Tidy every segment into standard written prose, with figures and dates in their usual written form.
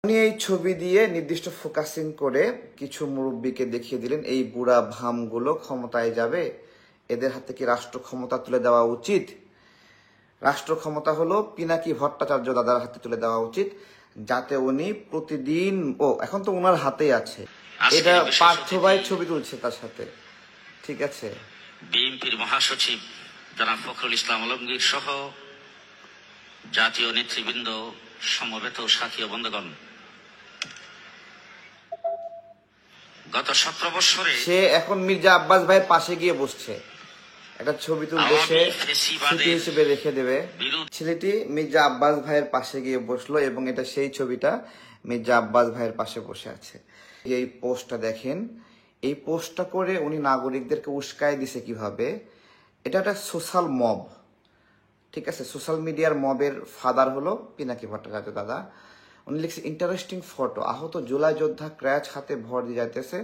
উনি এই ছবি দিয়ে নির্দিষ্ট ফোকাসিং করে কিছু মুরব্বীকে দেখিয়ে দিলেন এই বুড়া ভামগুলো ক্ষমতায় যাবে, এদের হাতে কি রাষ্ট্র ক্ষমতা তুলে দেওয়া উচিত। রাষ্ট্র ক্ষমতা হলো পিনাকি ভট্টাচার্য দাদার হাতে তুলে দেওয়া উচিত, যাতে উনি প্রতিদিন এখন তো ওনার হাতেই আছে, এটা পার্থ ভাই ছবি তুলছে তার সাথে, ঠিক আছে। বিএনপির মহাসচিব জনাব ফখরুল ইসলাম আলমগীর সহ জাতীয় নেতৃবৃন্দ, সমবেত সাথী ও বন্ধুগণ, গত 17 বছরে সে এখন মির্জা আব্বাস ভাইয়ের পাশে গিয়ে বসছে, একটা ছবি তুলবে সে স্মৃতি হিসেবে রেখে দেবে। ছেলেটি মির্জা আব্বাস ভাইয়ের পাশে গিয়ে বসলো এবং এটা সেই ছবিটা, মির্জা আব্বাস ভাইয়ের পাশে বসে আছে। এই পোস্টটা দেখেন, এই পোস্টটা করে উনি নাগরিকদেরকে উস্কায় দিছে কিভাবে। এটা একটা সোশ্যাল মব, ঠিক আছে। সোশ্যাল মিডিয়ার মবের ফাদার হলো পিনাকি ভট্টাচার্য দাদা। উনি লিখছে ইন্টারেস্টিং ফটো, আহত জুলাই যোদ্ধা ক্র্যাচ হাতে ভর দিয়ে যাইতেছে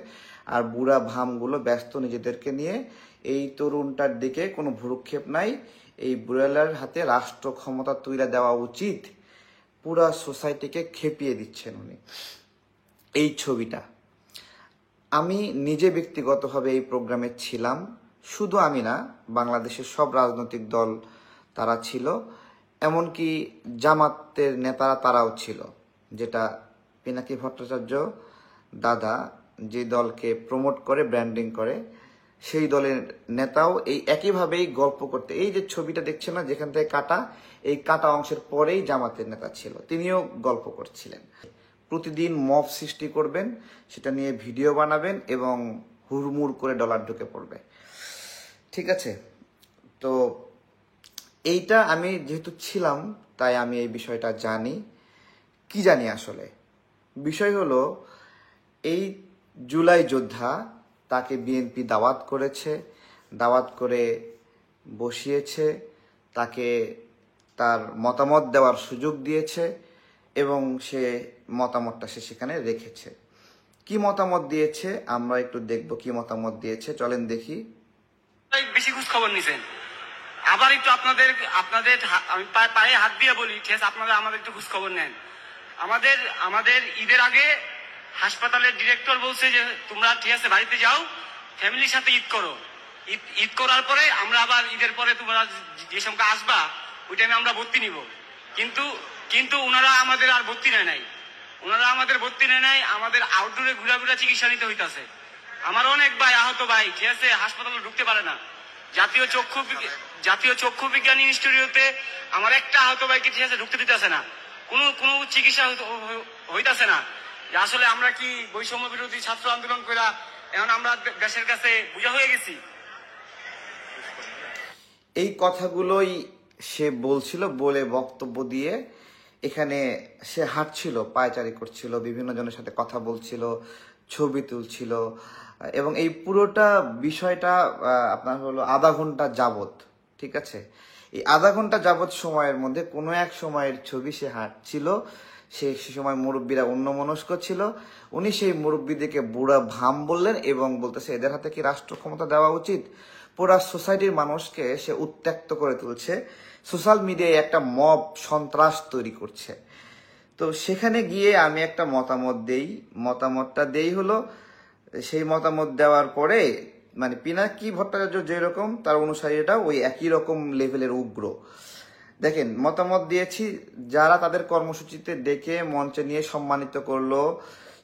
আর বুড়া ভামগুলো ব্যস্ত নিজেদেরকে নিয়ে। এই তরুণটার দিকে কোনো ভ্রুক্ষেপ নাই, এই বুড়ালার হাতে রাষ্ট্র ক্ষমতা তুলে দেওয়া উচিত। পুরা সোসাইটিকে খেপিয়ে দিচ্ছেন উনি। এই ছবিটা আমি নিজে ব্যক্তিগতভাবে এই প্রোগ্রামে ছিলাম, শুধু আমি না, বাংলাদেশের সব রাজনৈতিক দল তারা ছিল, এমনকি জামাতের নেতারা তারাও ছিল। যেটা পিনাকি ভট্টাচার্য দাদা যে দলকে প্রমোট করে, ব্র্যান্ডিং করে, সেই দলের নেতাও এই একইভাবেই গল্প করতে, এই যে ছবিটা দেখছেন না যেখান থেকে কাটা, এই কাটা অংশের পরেই জামাতের নেতা ছিল, তিনিও গল্প করছিলেন। প্রতিদিন মব সৃষ্টি করবেন, সেটা নিয়ে ভিডিও বানাবেন এবং হুড়মুড় করে ডলার ঢুকে পড়বে, ঠিক আছে। তো এইটা আমি যেহেতু ছিলাম তাই আমি এই বিষয়টা জানি। কি জানি আসলে বিষয় হলো, এই জুলাই যোদ্ধা তাকে বিএনপি দাওয়াত করেছে, দাওয়াত করে বসিয়েছে, তাকে তার মতামত দেওয়ার সুযোগ দিয়েছে এবং সে মতামতটা সে সেখানে রেখেছে। কি মতামত দিয়েছে আমরা একটু দেখব, কি মতামত দিয়েছে, চলেন দেখি। বেশি খোঁজ খবর নিছেন, আবার একটু আপনাদের আমি পায়ে হাত দিয়ে বলি, ঠিক আছে, আপনারা আমাদের একটু খোঁজ খবর নেন। আমাদের ঈদের আগে হাসপাতালের ডিরেক্টর বলছে যে তোমরা ঠিক আছে বাড়িতে যাও, ফ্যামিলির সাথে ঈদ করো। ঈদ করার পরে আমরা আবার ঈদের পরে তোমরা যে সময় আসবা ওই টাইমে আমরা ভর্তি নিব। কিন্তু ওনারা আমাদের আর ভর্তি নেয় নাই, আমাদের আউটডোরে ঘুরা চিকিৎসা নিতে হইতাছে। আমার অনেক ভাই আহত ভাই, ঠিক আছে, হাসপাতালে ঢুকতে পারে না। জাতীয় চক্ষু বিজ্ঞান ইনস্টিটিউটে আমার একটা আহত ভাইকে ঠিক আছে ঢুকতে দিতেছে না, কোনো চিকিৎসা হইতাছে না। আসলে আমরা কি বৈষম্য বিরোধী ছাত্র আন্দোলন করে এখন আমরা দেশের কাছে বোঝা হয়ে গেছি? এই কথাগুলোই সে বলছিল, বলে বক্তব্য দিয়ে এখানে সে হাঁটছিল, পায়চারি করছিল, বিভিন্ন জনের সাথে কথা বলছিল, ছবি তুলছিল এবং এই পুরোটা বিষয়টা আপনার হলো আধা ঘন্টা যাবত, ঠিক আছে। এই আধা ঘন্টা যাবত সময়ের মধ্যে কোনো এক সময়ের ছবি সে হাঁটছিল, সে সময় মুরব্বীরা অন্যমনস্ক ছিল, উনি সেই মুরব্বীদেরকে বুড়া ভাম বললেন এবং বলতেছে এদের হাতে কি রাষ্ট্র ক্ষমতা দেওয়া উচিত। পুরা সোসাইটির মানুষকে সে উত্ত্যক্ত করে তুলছে, সোশ্যাল মিডিয়ায় একটা মব সন্ত্রাস তৈরি করছে। তো সেখানে গিয়ে আমি একটা মতামতটা দেই হলো, সেই মতামত দেওয়ার পরে মানে পিনাকি ভট্টাচার্য যেরকম তার অনুসারীরা ওই একই রকম লেভেলের উগ্র। দেখেন মতামত দিয়েছি, যারা তাদের কর্মসূচিতে ডেকে মঞ্চে নিয়ে সম্মানিত করলো,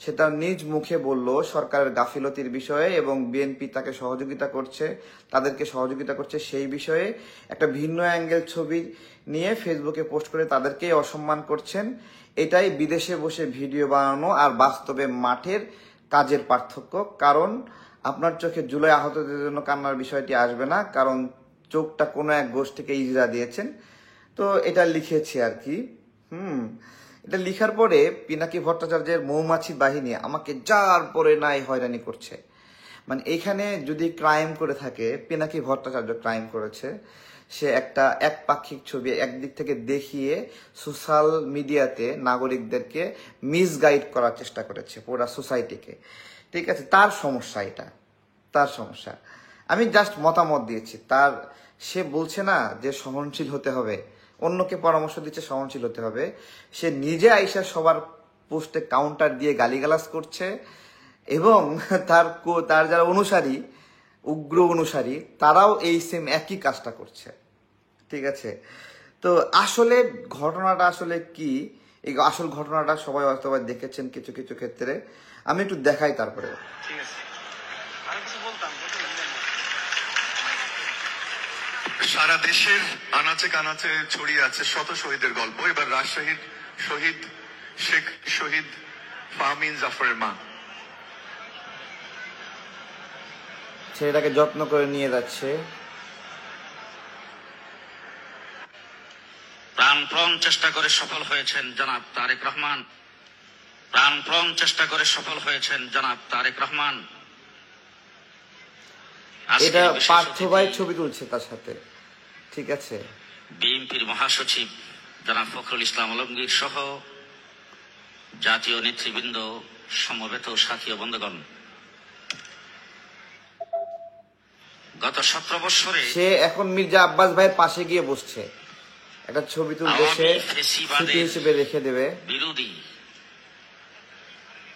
সে তার নিজ মুখে বলল সরকারের গাফিলতির বিষয়ে এবং বিএনপি তাকে সহযোগিতা করছে, তাদেরকে সহযোগিতা করছে সেই বিষয়ে একটা ভিন্ন অ্যাঙ্গেল ছবি নিয়ে ফেসবুকে পোস্ট করে তাদেরকেই অসম্মান করছেন। এটাই বিদেশে বসে ভিডিও বানানো আর বাস্তবে মাঠের কাজের পার্থক্য। কারণ আপনার চোখে জুলাই আহতদের জন্য কান্নার বিষয়টি আসবে না, কারণ চোখটা কোনো এক গোষ্ঠীকে ইজরা দিয়েছেন। তো এটা লিখেছি আর কি। এটা লিখার পরে পিনাকি ভট্টাচার্যের মৌমাছি বাহিনী আমাকে যার পরে নাই হয়রানি করছে। মানে এখানে যদি ক্রাইম করে থাকে, পিনাকি ভট্টাচার্য ক্রাইম করেছে। সে একটা একপাক্ষিক ছবি একদিক থেকে দেখিয়ে সোশ্যাল মিডিয়াতে নাগরিকদেরকে মিসগাইড করার চেষ্টা করেছে, পুরা সোসাইটিকে, ঠিক আছে। তার সমস্যা, এটা তার সমস্যা। আমি জাস্ট মতামত দিয়েছি তার। সে বলছে না যে সহনশীল হতে হবে, অন্যকে পরামর্শ দিচ্ছে সহনশীল হতে হবে, সে নিজে আইসা সবার পোস্টে কাউন্টার দিয়ে গালিগালাজ করছে এবং তার যারা অনুসারী, উগ্র অনুসারী, তারাও এই সেম একই কাজটা করছে। ঠিক আছে, তো আসলে ঘটনাটা আসলে কি, এই আসল ঘটনাটা সবাই হয়তো দেখেছেন কিছু কিছু ক্ষেত্রে, আমি একটু দেখাই তারপরে। ঠিক আছে, আর কিছু বলতাম সারা দেশের আনাচে কানাচে ছড়িয়ে আছে শত শহীদের গল্প। এবার রাজশাহীর শহীদ শেখ শহীদ ফাহমিন জাফরের মা ছেলেটাকে যত্ন করে নিয়ে যাচ্ছে। প্রাণপণ চেষ্টা করে সফল হয়েছেন জনাব তারেক রহমান। প্রাণপণ চেষ্টা করে সফল হয়েছেন জনাব তারেক রহমান। এটা পার্থ ভাই ছবি তুলছে তার সাথে। ঠিক আছে, বিএনপির মহাসচিব জনাব ফখরুল ইসলাম আলমগীর সহ জাতীয় নেতৃবৃন্দ, সমবেত সাথী ও বন্ধুগণ, গত 17 বছরে সে এখন মির্জা আব্বাস ভাইয়ের পাশে গিয়ে বসছে, একটা ছবি তুলতে সে স্মৃতি হিসেবে রেখে দেবে। বিরোধী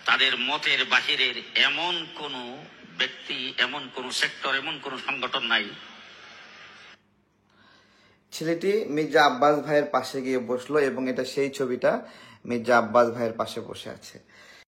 তাদের মতের বাহিরের এমন কোন ব্যক্তি, এমন কোন সেক্টর, এমন কোন সংগঠন নাই। ছেলেটি মির্জা আব্বাস ভাইয়ের পাশে গিয়ে বসলো এবং এটা সেই ছবিটা, মির্জা আব্বাস ভাইয়ের পাশে বসে আছে।